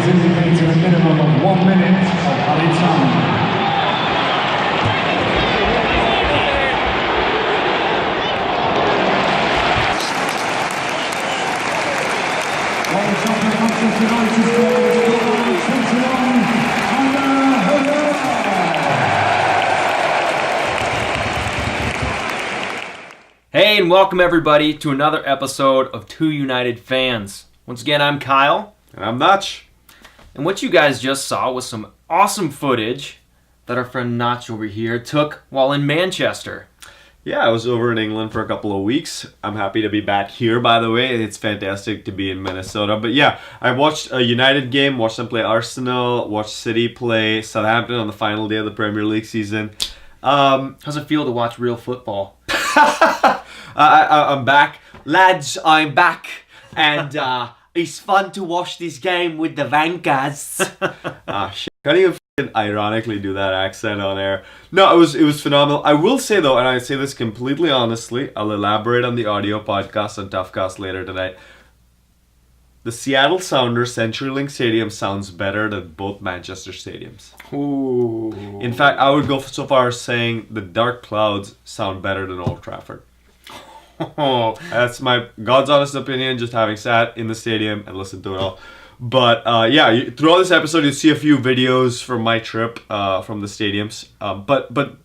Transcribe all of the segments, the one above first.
has indicated a minimum of 1 minute of added time. Well, the top of Manchester United scores 21 under. Hey, and welcome everybody to another episode of Two United Fans. Once again, I'm Kyle. And I'm Nach. And what you guys just saw was some awesome footage that our friend Nach over here took while in Manchester. Yeah, I was over in England for a couple of weeks. I'm happy to be back here, by the way. It's fantastic to be in Minnesota. But yeah, I watched a United game, watched them play Arsenal, watched City play Southampton on the final day of the Premier League season. How's it feel to watch real football? I'm back. Lads, I'm back. And it's fun to watch this game with the Vankers. Shit. Can't even ironically do that accent on air. No, it was phenomenal. I will say though, and I say this completely honestly, I'll elaborate on the audio podcast on TUFcast later tonight. The Seattle Sounders CenturyLink Stadium sounds better than both Manchester stadiums. Ooh. In fact, I would go so far as saying the dark clouds sound better than Old Trafford. That's my God's honest opinion, just having sat in the stadium and listened to it all. But yeah, throughout this episode, you'll see a few videos from my trip from the stadiums. But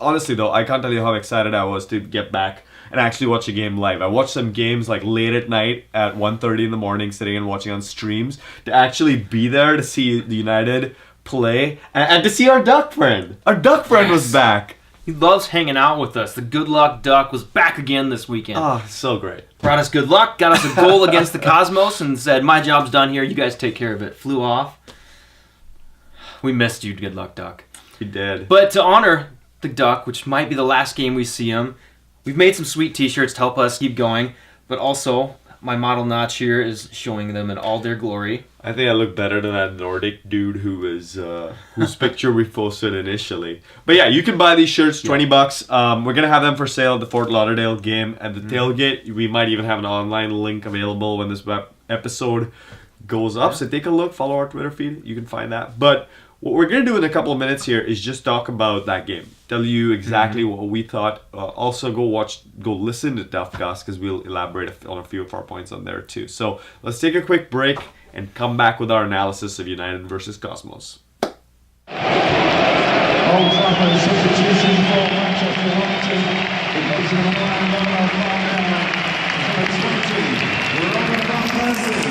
honestly, though, I can't tell you how excited I was to get back and actually watch a game live. I watched some games like late at night at 1:30 in the morning, sitting and watching on streams. To actually be there to see the United play and to see our Duck friend. Our Duck friend was back. He loves hanging out with us. The good luck Duck was back again this weekend. Oh, so great. Brought us good luck, got us a goal against the Cosmos, and said, my job's done here, you guys take care of it. Flew off. We missed you, good luck Duck. We did. But to honor the Duck, which might be the last game we see him, we've made some sweet t-shirts to help us keep going, but also my model Nach here is showing them in all their glory. I think I look better than that Nordic dude whose picture we posted initially. But yeah, you can buy these shirts, $20. We're gonna have them for sale at the Fort Lauderdale game at the tailgate. We might even have an online link available when this episode goes up. So take a look, follow our Twitter feed. You can find that. But what we're gonna do in a couple of minutes here is just talk about that game. Tell you exactly what we thought. Also go listen to TUFcast because we'll elaborate on a few of our points on there too. So let's take a quick break and come back with our analysis of United versus Cosmos. Old Trafford substitution for Manchester United. It goes in the line number 5. Number 20. Robert Van Persie.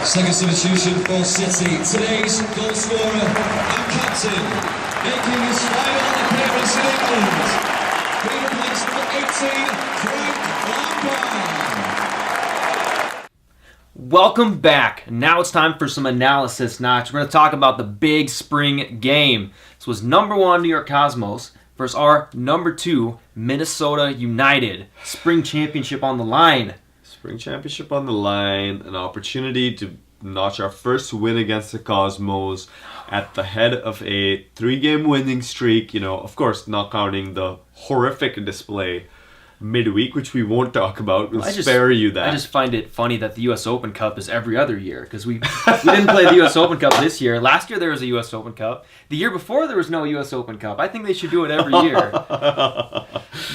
Second substitution for City. Today's goal scorer and captain, making his final appearance in England. He replaced number 18, Frank Lampard. Welcome back. Now it's time for some analysis, Nach. We're going to talk about the big spring game. This was number 1 New York Cosmos versus our number 2 Minnesota United. Spring championship on the line. Spring championship on the line, an opportunity to notch our first win against the Cosmos at the head of a 3-game winning streak. You know, of course, not counting the horrific display midweek, which we won't talk about. We'll spare you that. I just find it funny that the U.S. Open Cup is every other year because we didn't play the U.S. Open Cup this year. Last year there was a U.S. Open Cup. The year before there was no U.S. Open Cup. I think they should do it every year.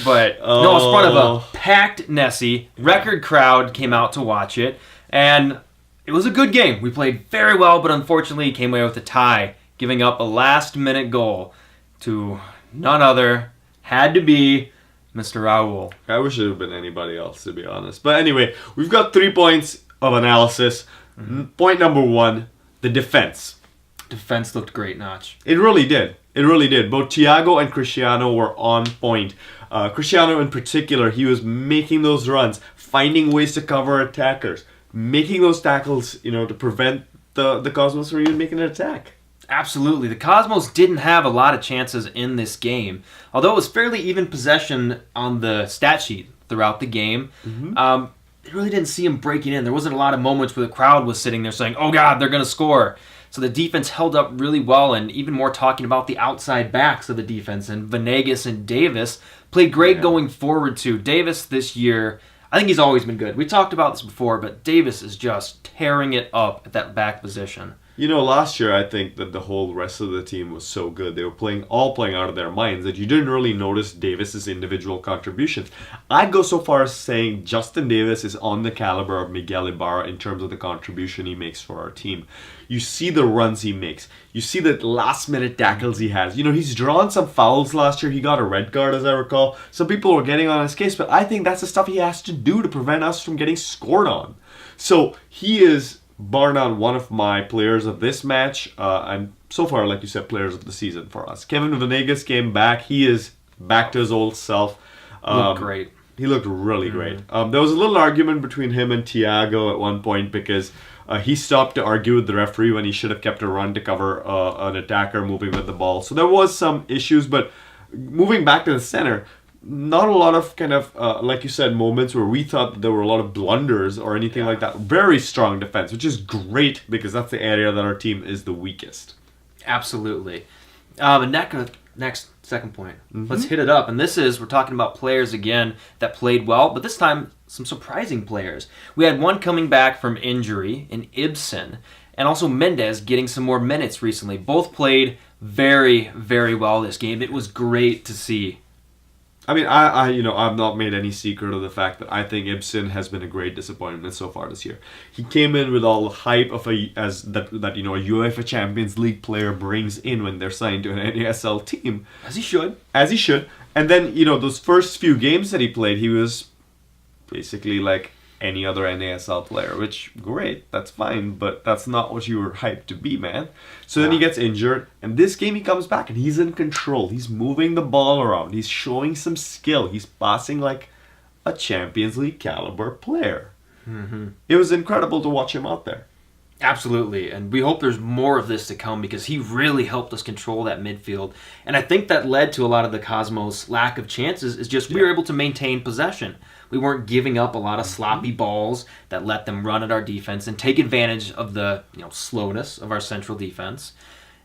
But no, it's front of a packed Nessie. Record crowd came out to watch it, and it was a good game. We played very well, but unfortunately came away with a tie, giving up a last-minute goal to none other, had to be Mr. Raul. I wish it would have been anybody else, to be honest. But anyway, we've got 3 points of analysis. Point number 1, the defense. Defense looked great, Nach. It really did. It really did. Both Thiago and Cristiano were on point. Cristiano in particular, he was making those runs, finding ways to cover attackers, making those tackles, to prevent the Cosmos from even making an attack. Absolutely. The Cosmos didn't have a lot of chances in this game, although it was fairly even possession on the stat sheet throughout the game. really didn't see him breaking in. There wasn't a lot of moments where the crowd was sitting there saying, "Oh God, they're going to score." So the defense held up really well, and even more talking about the outside backs of the defense, and Venegas and Davis played great going forward too. Davis this year, I think he's always been good. We talked about this before, but Davis is just tearing it up at that back position. You know, last year I think that the whole rest of the team was so good. They were all playing out of their minds that you didn't really notice Davis's individual contributions. I'd go so far as saying Justin Davis is on the caliber of Miguel Ibarra in terms of the contribution he makes for our team. You see the runs he makes. You see the last minute tackles he has. You know, he's drawn some fouls last year. He got a red card, as I recall. Some people were getting on his case, but I think that's the stuff he has to do to prevent us from getting scored on. So he is, bar none, one of my players of this match, and so far, like you said, players of the season for us. Kevin Venegas came back. He is back to his old self. Looked great. He looked really great. There was a little argument between him and Thiago at one point because he stopped to argue with the referee when he should have kept a run to cover an attacker moving with the ball. So there was some issues, but moving back to the center, not a lot of kind of, like you said, moments where we thought that there were a lot of blunders or anything like that. Very strong defense, which is great because that's the area that our team is the weakest. Absolutely. Next, second point. Let's hit it up. And this is, we're talking about players again that played well, but this time some surprising players. We had one coming back from injury in Ibsen, and also Mendez getting some more minutes recently. Both played very, very well this game. It was great to see. I mean, I've not made any secret of the fact that I think Ibsen has been a great disappointment so far this year. He came in with all the hype of a UEFA Champions League player brings in when they're signed to an NASL team. As he should. And then, those first few games that he played, he was basically like any other NASL player, which, great, that's fine, but that's not what you were hyped to be, man. So then he gets injured, and this game he comes back, and he's in control. He's moving the ball around. He's showing some skill. He's passing like a Champions League caliber player. It was incredible to watch him out there. Absolutely, and we hope there's more of this to come because he really helped us control that midfield. And I think that led to a lot of the Cosmos' lack of chances is just we were able to maintain possession. We weren't giving up a lot of sloppy balls that let them run at our defense and take advantage of the slowness of our central defense.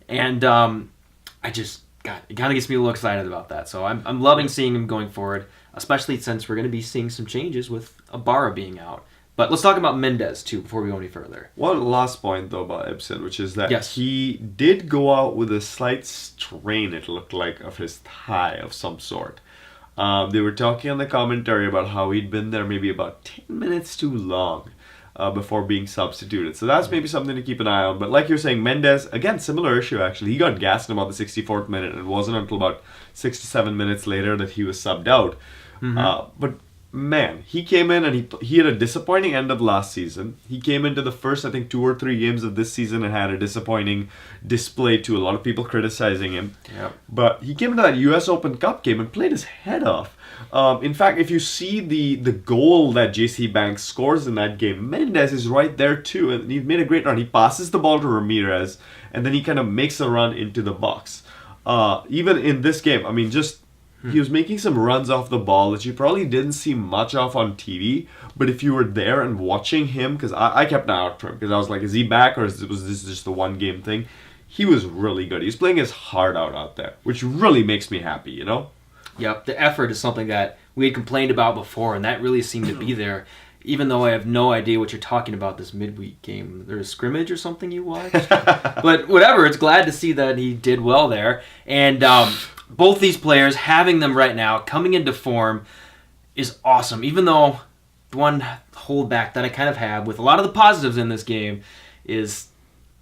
And it kind of gets me a little excited about that. So I'm loving seeing him going forward, especially since we're going to be seeing some changes with Ibarra being out. But let's talk about Mendez, too, before we go any further. One last point, though, about Ibsen, which is that yes, he did go out with a slight strain, it looked like, of his thigh of some sort. They were talking on the commentary about how he'd been there maybe about 10 minutes too long before being substituted. So that's maybe something to keep an eye on. But like you're saying, Mendez, again, similar issue, actually. He got gassed in about the 64th minute, and it wasn't until about 6 to 7 minutes later that he was subbed out. But man, he came in and he had a disappointing end of last season. He came into the first, I think, 2 or 3 games of this season and had a disappointing display too. A lot of people criticizing him. Yep. But he came into that US Open Cup game and played his head off. In fact, if you see the goal that JC Banks scores in that game, Mendez is right there too. And he made a great run. He passes the ball to Ramirez and then he kind of makes a run into the box. Even in this game, I mean, he was making some runs off the ball that you probably didn't see much of on TV. But if you were there and watching him, because I kept an eye out for him, because I was like, is he back or was this just a one-game thing? He was really good. He's playing his heart out there, which really makes me happy, Yep, the effort is something that we had complained about before, and that really seemed to be there. Even though I have no idea what you're talking about this midweek game. There's a scrimmage or something you watched? But whatever, it's glad to see that he did well there. And both these players, having them right now, coming into form, is awesome. Even though the one holdback that I kind of have with a lot of the positives in this game is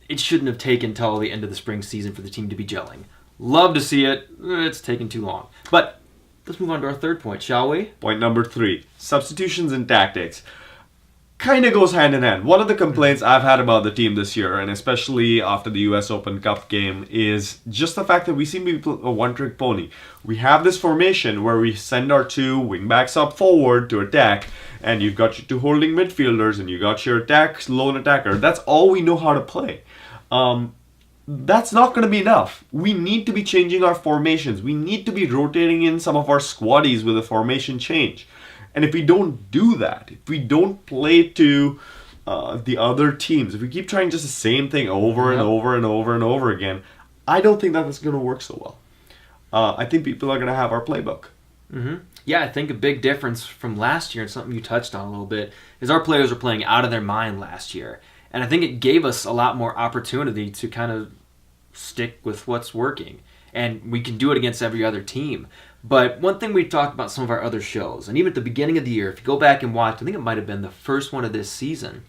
it shouldn't have taken till the end of the spring season for the team to be gelling. Love to see it. It's taken too long. But let's move on to our third point, shall we? Point number 3, substitutions and tactics. Kind of goes hand in hand. One of the complaints I've had about the team this year, and especially after the US Open Cup game, is just the fact that we seem to be a one-trick pony. We have this formation where we send our 2 wingbacks up forward to attack, and you've got your 2 holding midfielders, and you got your lone attacker. That's all we know how to play. That's not going to be enough. We need to be changing our formations. We need to be rotating in some of our squaddies with a formation change. And if we don't do that, if we don't play to the other teams, if we keep trying just the same thing over and over and over and over again, I don't think that's going to work so well. I think people are going to have our playbook. Mm-hmm. Yeah, I think a big difference from last year, and something you touched on a little bit, is our players were playing out of their mind last year. And I think it gave us a lot more opportunity to kind of stick with what's working. And we can do it against every other team. But one thing we talked about some of our other shows, and even at the beginning of the year, if you go back and watch, I think it might have been the first one of this season,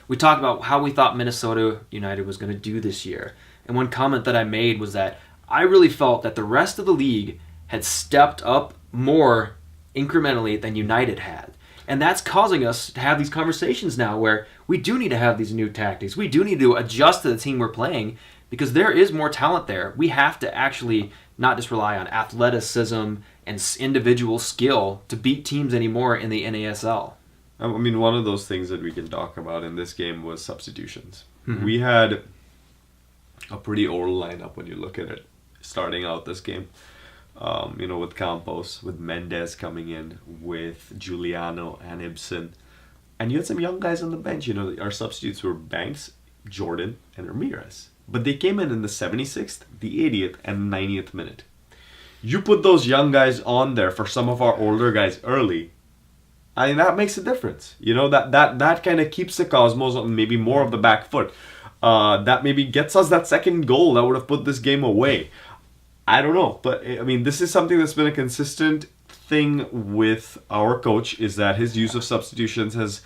we talked about how we thought Minnesota United was going to do this year. And one comment that I made was that I really felt that the rest of the league had stepped up more incrementally than United had. And that's causing us to have these conversations now where we do need to have these new tactics. We do need to adjust to the team we're playing because there is more talent there. We have to actually not just rely on athleticism and individual skill to beat teams anymore in the NASL. I mean, one of those things that we can talk about in this game was substitutions. Mm-hmm. We had a pretty old lineup when you look at it, starting out this game. With Campos, with Mendez coming in, with Giuliano and Ibsen. And you had some young guys on the bench. Our substitutes were Banks, Jordan, and Ramirez. But they came in the 76th, the 80th, and 90th minute. You put those young guys on there for some of our older guys early, I mean, that makes a difference. That kind of keeps the Cosmos on maybe more of the back foot. That maybe gets us that second goal that would have put this game away. I don't know. But, I mean, this is something that's been a consistent thing with our coach, is that his use of substitutions has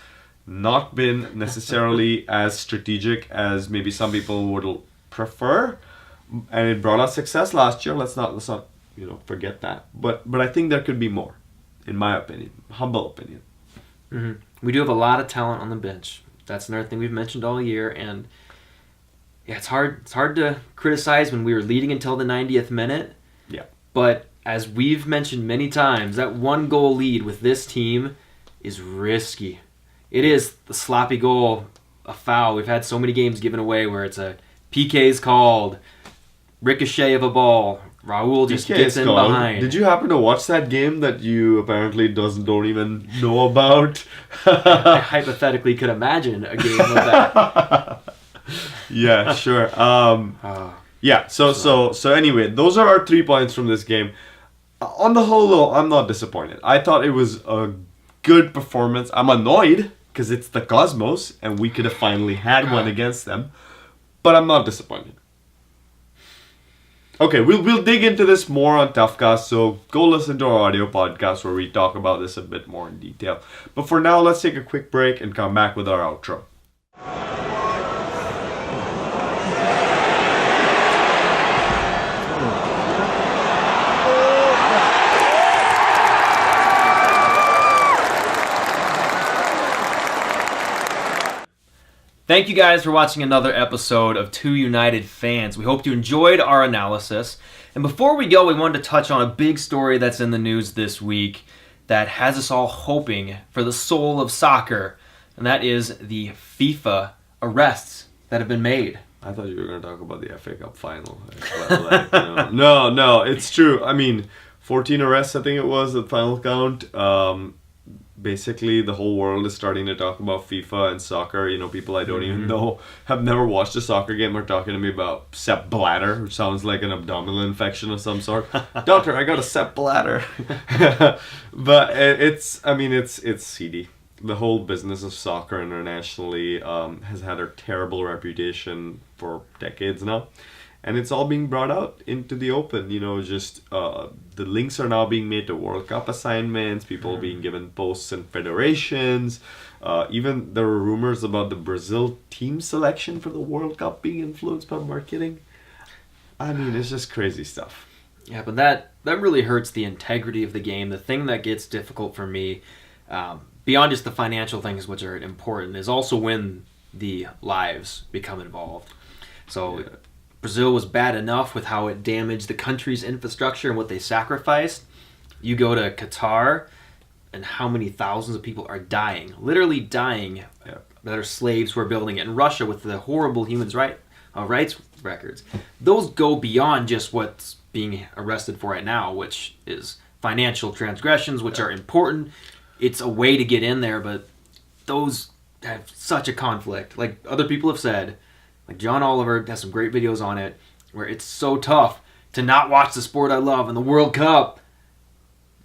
not been necessarily as strategic as maybe some people would prefer. And it brought us success last year. Let's not forget that. But I think there could be more, in my opinion, humble opinion. Mm-hmm. We do have a lot of talent on the bench. That's another thing we've mentioned all year, and yeah, it's hard to criticize when we were leading until the 90th minute. Yeah. But as we've mentioned many times, that 1-goal lead with this team is risky. It is the sloppy goal, a foul. We've had so many games given away where it's a PK's called, ricochet of a ball, Raul just gets in behind. Did you happen to watch that game that you apparently don't even know about? I hypothetically could imagine a game of that. Yeah, sure. Yeah. So anyway, those are our 3 points from this game. On the whole, though, I'm not disappointed. I thought it was a good performance. I'm annoyed because it's the Cosmos, and we could have finally had one against them, but I'm not disappointed. Okay, we'll dig into this more on TUFcast, so go listen to our audio podcast where we talk about this a bit more in detail. But for now, let's take a quick break and come back with our outro. Thank you guys for watching another episode of Two United Fans. We hope you enjoyed our analysis. And before we go, we wanted to touch on a big story that's in the news this week that has us all hoping for the soul of soccer, and that is the FIFA arrests that have been made. I thought you were going to talk about the FA Cup final. No, it's true. I mean, 14 arrests, I think it was, the final count. Basically, the whole world is starting to talk about FIFA and soccer. People I don't even know, have never watched a soccer game, are talking to me about Sepp Blatter, which sounds like an abdominal infection of some sort. Doctor, I got a Sepp Blatter. But it's seedy. The whole business of soccer internationally has had a terrible reputation for decades now. And it's all being brought out into the open, the links are now being made to World Cup assignments, people being given posts in federations. Even there were rumors about the Brazil team selection for the World Cup being influenced by marketing. I mean, it's just crazy stuff. Yeah, but that really hurts the integrity of the game. The thing that gets difficult for me, beyond just the financial things which are important, is also when the lives become involved. So... yeah. Brazil was bad enough with how it damaged the country's infrastructure and what they sacrificed. You go to Qatar, and how many thousands of people are dying, literally dying, that are slaves who are building it. In Russia, with the horrible human rights records, those go beyond just what's being arrested for right now, which is financial transgressions, which are important. it's a way to get in there, but those have such a conflict. Like other people have said, like John Oliver has some great videos on it, where it's so tough to not watch the sport I love in the World Cup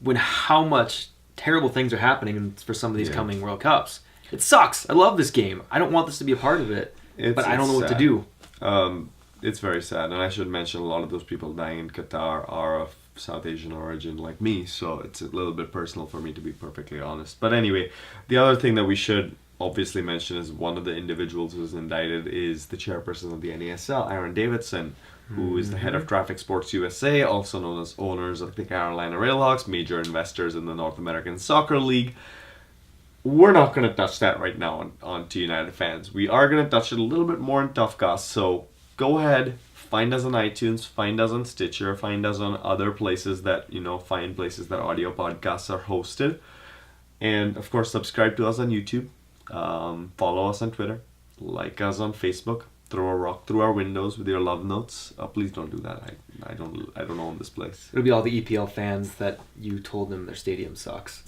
when how much terrible things are happening for some of these coming World Cups. It sucks. I love this game. I don't want this to be a part of it, but I don't know what to do. It's very sad, and I should mention a lot of those people dying in Qatar are of South Asian origin like me, so it's a little bit personal for me, to be perfectly honest. But anyway, the other thing that we should obviously mention is one of the individuals who's indicted is the chairperson of the NASL, Aaron Davidson, who is the head of Traffic Sports USA, also known as owners of the Carolina Railhawks, major investors in the North American Soccer League. We're not going to touch that right now on To United Fans. We are going to touch it a little bit more in TUFcast, so go ahead, find us on iTunes, find us on Stitcher, find us on other places that, find places that audio podcasts are hosted. And, of course, subscribe to us on YouTube. Follow us on Twitter. Like us on Facebook. Throw a rock through our windows with your love notes. Please don't do that. I don't own this place. It'll be all the EPL fans that you told them their stadium sucks.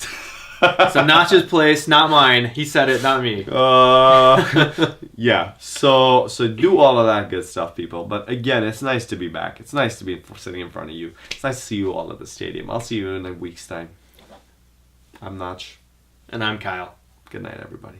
So Nach's place, not mine. He said it, not me. Yeah. So do all of that good stuff, people. But again, it's nice to be back. It's nice to be sitting in front of you. It's nice to see you all at the stadium. I'll see you in a week's time. I'm Nach. And I'm Kyle. Good night, everybody.